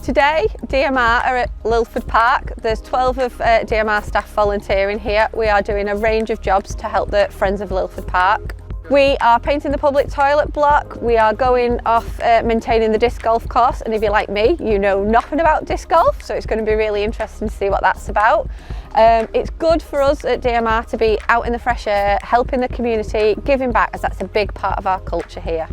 Today, DMR are at Lilford Park. There's 12 of DMR staff volunteering here. We are doing a range of jobs to help the Friends of Lilford Park. We are painting the public toilet block. We are going off maintaining the disc golf course, and if you're like me, you know nothing about disc golf, so it's going to be really interesting to see what that's about. It's good for us at DMR to be out in the fresh air, helping the community, giving back, as that's a big part of our culture here.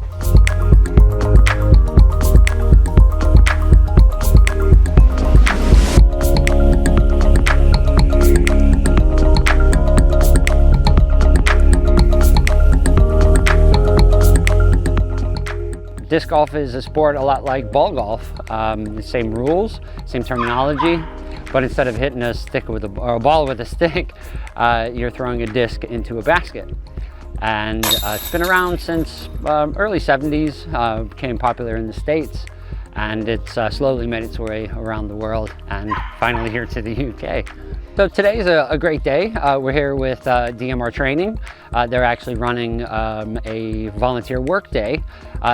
Disc golf is a sport a lot like ball golf. The same rules, same terminology, but instead of hitting a stick with a ball with a stick, you're throwing a disc into a basket. And it's been around since early 70s, became popular in the States, and it's slowly made its way around the world and finally here to the UK. So today's a great day. We're here with DMR Training. They're actually running a volunteer work day.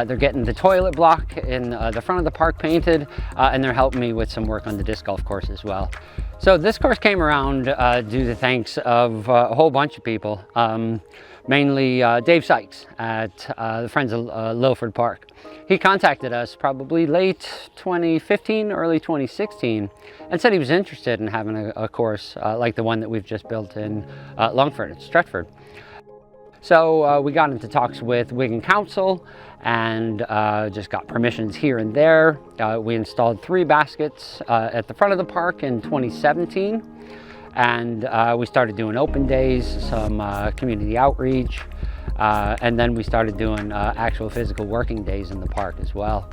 They're getting the toilet block in the front of the park painted, and they're helping me with some work on the disc golf course as well. So this course came around due to thanks of a whole bunch of people, mainly Dave Sykes at the Friends of Lilford Park. He contacted us probably late 2015, early 2016, and said he was interested in having a course like the one that we've just built in Longford and Stretford. So we got into talks with Wigan Council and just got permissions here and there. We installed 3 baskets at the front of the park in 2017, and we started doing open days, some community outreach, and then we started doing actual physical working days in the park as well.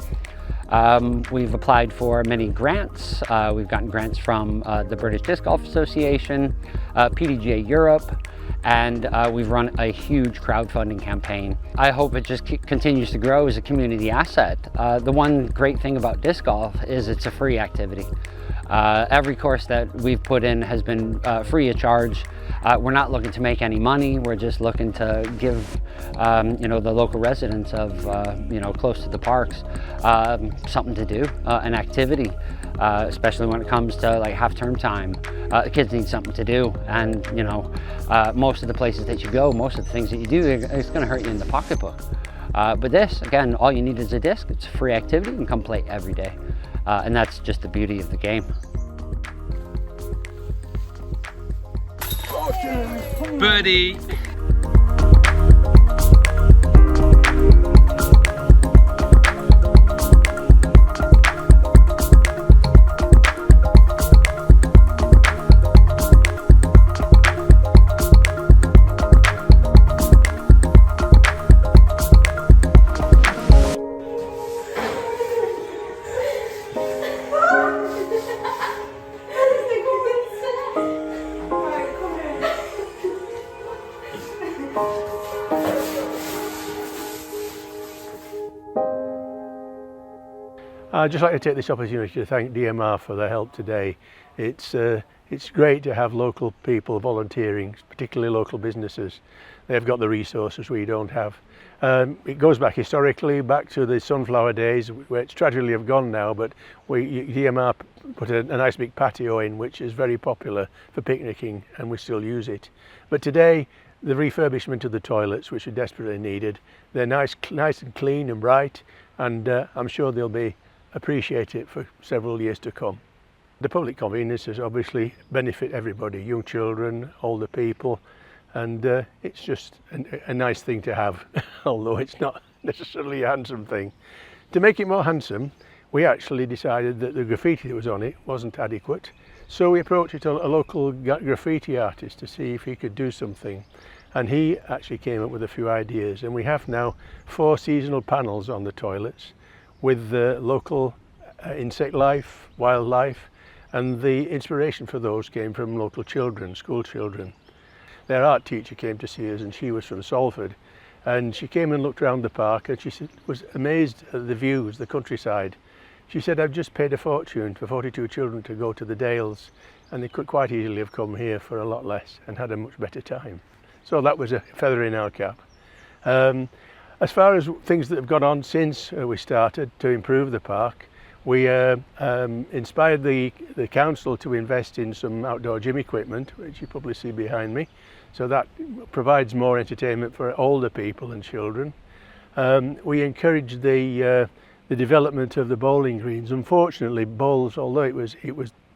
We've applied for many grants. We've gotten grants from the British Disc Golf Association, PDGA Europe, and we've run a huge crowdfunding campaign. I hope it just continues to grow as a community asset. The one great thing about disc golf is it's a free activity. Every course that we've put in has been free of charge. We're not looking to make any money. We're just looking to give the local residents of close to the parks something to do, an activity, especially when it comes to like half-term time. The kids need something to do, and most of the places that you go, most of the things that you do, it's going to hurt you in the pocketbook. But this, again, all you need is a disc. It's a free activity. You can come play every day. And that's just the beauty of the game. Birdie! I'd just like to take this opportunity to thank DMR for their help today. It's great to have local people volunteering, particularly local businesses. They've got the resources we don't have. It goes back historically, back to the sunflower days, which tragically have gone now, but DMR put a nice big patio in, which is very popular for picnicking, and we still use it. But today, the refurbishment of the toilets, which are desperately needed, they're nice and clean and bright, and I'm sure they'll be appreciate it for several years to come. The public conveniences obviously benefit everybody, young children, older people, and it's just a nice thing to have, although it's not necessarily a handsome thing. To make it more handsome, we actually decided that the graffiti that was on it wasn't adequate, so we approached a local graffiti artist to see if he could do something, and he actually came up with a few ideas, and we have now 4 seasonal panels on the toilets with the local insect life, wildlife, and the inspiration for those came from local children, school children. Their art teacher came to see us, and she was from Salford, and she came and looked around the park, and she was amazed at the views, the countryside. She said, I've just paid a fortune for 42 children to go to the Dales, and they could quite easily have come here for a lot less and had a much better time. So that was a feather in our cap. As far as things that have gone on since we started to improve the park, We inspired the council to invest in some outdoor gym equipment, which you probably see behind me. So that provides more entertainment for older people and children. We encouraged the development of the bowling greens. Unfortunately, bowls, although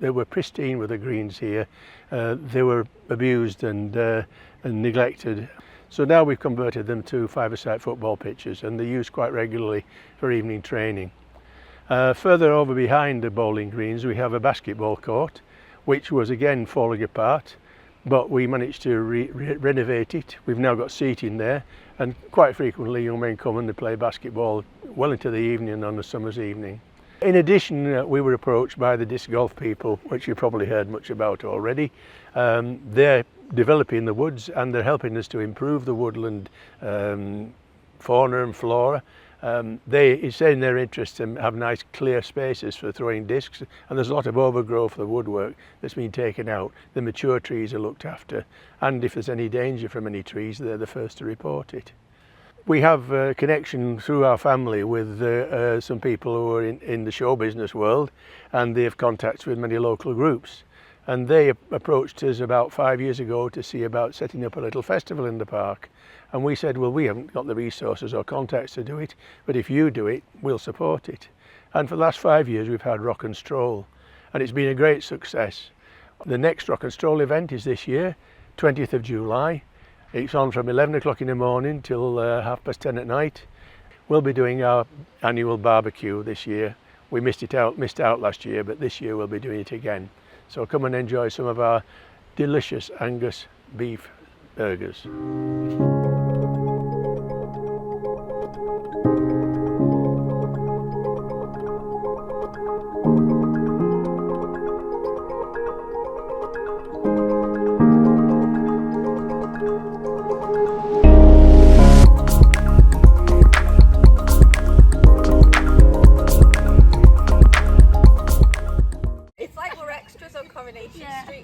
they were pristine with the greens here, they were abused and neglected. So now we've converted them to five-a-side football pitches, and they're used quite regularly for evening training. Further over behind the bowling greens we have a basketball court, which was again falling apart, but we managed to renovate it. We've now got seating there, and quite frequently young men come and they play basketball well into the evening on a summer's evening. In addition, we were approached by the disc golf people, which you've probably heard much about already. They're developing the woods and they're helping us to improve the woodland fauna and flora. They say in their interest to have nice clear spaces for throwing discs, and there's a lot of overgrowth of the woodwork that's been taken out. The mature trees are looked after, and if there's any danger from any trees, they're the first to report it. We have a connection through our family with some people who are in the show business world, and they have contacts with many local groups. And they approached us about 5 years ago to see about setting up a little festival in the park. And we said, well, we haven't got the resources or contacts to do it, but if you do it, we'll support it. And for the last 5 years, we've had RockNStroll, and it's been a great success. The next RockNStroll event is this year, 20th of July. It's on from 11 o'clock in the morning till 10:30 at night. We'll be doing our annual barbecue this year. We missed out last year, but this year we'll be doing it again. So come and enjoy some of our delicious Angus beef burgers.